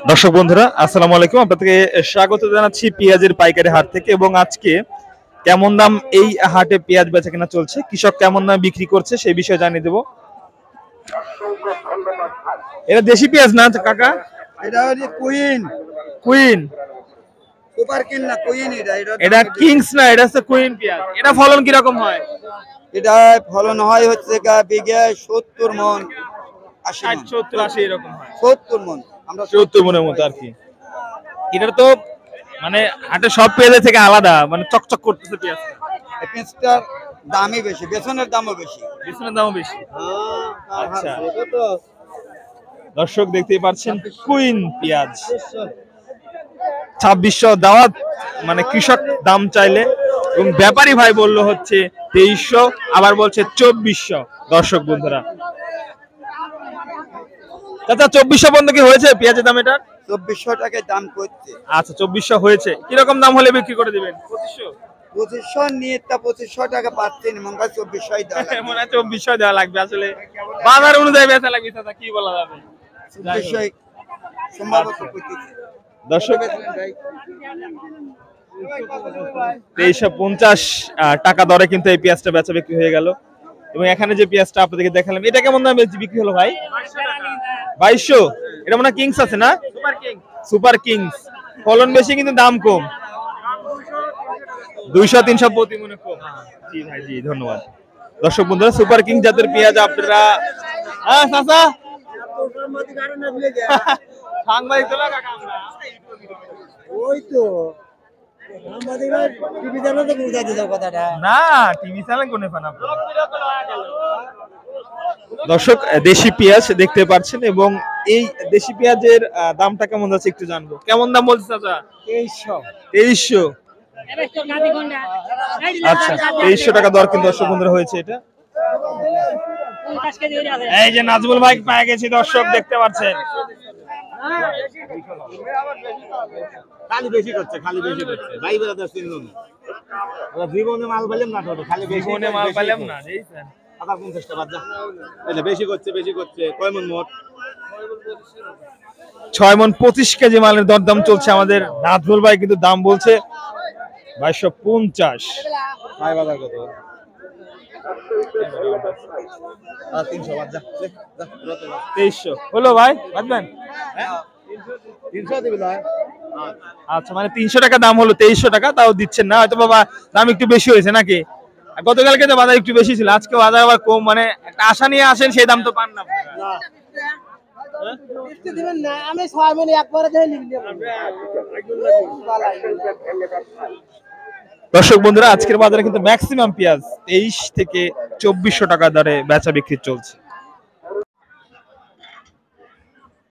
দর্শক বন্ধুরা আসসালামু আলাইকুম, আপনাদেরকে স্বাগত জানাচ্ছি পেঁয়াজের পাইকারি হাট থেকে। এবং আজকে কেমন দাম এই হাটে পেঁয়াজ বেচা কেনা চলছে, কৃষক কেমন দাম বিক্রি করছে সেই বিষয়ে জানিয়ে দেবো। এটা দেশি পেঁয়াজ না কাকা? এটা হচ্ছে কুইন কুইন। সুপার কিং না কুইন। এটা কিংস না, এটা হচ্ছে কুইন পেঁয়াজ। এটা ফলন কিরকম হয়? এটা ফলন হয় হচ্ছে বিঘে 70 মন 80 মন 70-80 এরকম হয়। 70 মন আমরা 70 মনের মতো আর কি। এটা তো মানে হাটে সব পেঁয়াজের থেকে আলাদা, মানে চকচক করতেছে পেঁয়াজটা। পেঁয়াজটার দামই বেশি, বেসনের দামও বেশি। বেসনের দামও বেশি। আচ্ছা দর্শক দেখতেই পাচ্ছেন কুইন পেঁয়াজ 2600 দাওয়াত, মানে কৃষক দাম চাইলে এবং ব্যাপারী ভাই বললো হচ্ছে 2300, আবার বলছে 2400। দর্শক বন্ধুরা চাচা 2400 পর্যন্ত কি হয়েছে পেঁয়াজের দাম? এটা 2400 টাকায় দাম করছে। আচ্ছা 2400 হয়েছে। কিরকম দাম হলে বিক্রি করে দিবেন? 2500 নিয়ে তা 2500 টাকা পাচ্ছেন, মনে হয় 2400 দেওয়া লাগবে। মনে হয় 2400 দেওয়া লাগবে, আসলে বাজার অনুযায়ী বেচা লাগবে। চাচা কি বলা যাবে, 2400 সম্ভবত করতেছে। দর্শক 2350 টাকা দরে কিন্তু এই পেঁয়াজটা বেচা বিক্রি হয়ে গেল। এবং এখানে যে পেঁয়াজটা আপনাদেরকে দেখালাম, এটা কেমন দামে বিক্রি হলো ভাই? 2200। এটা মনে হয় কিংস আছে না? Super kings. ফলন বেশি কিন্তু দাম কম, 200-300 প্রতি মনে কম। জি ভাই, জি ধন্যবাদ। দর্শক বন্ধুরা সুপার কিং জাতের পেঁয়াজ আপনারা চাচা সাংবাদিক তো লাগা কামরা ওই তো সাংবাদিকরা টিভি চ্যানেলে বুঝাই দিল কথাটা। না, টিভি চ্যানেল কোনে পান আপনারা? দর্শক দেশি পেঁয়াজ দেখতে পাচ্ছেন, এবং এই দেশি পেঁয়াজের দামটা কেমন যাচ্ছে একটু জানবো। কেমন দাম বলছে চাচা? 2300। আচ্ছা 2300 টাকা দর কিন্তু দর্শক বন্ধুরা হয়েছে এটা। এই যে নাজমুল ভাই পেয়ে গেছি দর্শক দেখতে পাচ্ছেন। খালি বেশি করছে ভাই বেড়াতে চিনল না। জীবনে মাল পাইলাম না, খালি জীবনে মাল পাইলাম না। আবার 50 টাকা বাদ যা। বেশি করছে কয় মন মোট? 6 মন 25 কেজি মালের দরদাম চলছে। আমাদের নাজমুল ভাই কিন্তু দাম বলছে 2250। ভাই বাজার কত? 300 বাদ যা। 2300 হলো ভাই, বাঁচবেন? 300 দিবি না? আচ্ছা মানে 300 টাকা দাম হলো, 2300 টাকা তাও দিচ্ছেন না হয়তো। বাবা দাম একটু বেশি হয়েছে নাকি? গতকালকে তো বাজার একটু বেশি ছিল, আজকে বাজার আবার কম, মানে একটা আশা নিয়ে আসেন সেই দাম তো পান না। আমি 6 মিনিট একবারে দিয়ে লিখে দর্শক বন্ধুরা আজকের বাজারে কিন্তু ম্যাক্সিমাম পেঁয়াজ 23 থেকে 2400 টাকা দরে বেচা বিক্রি চলছে।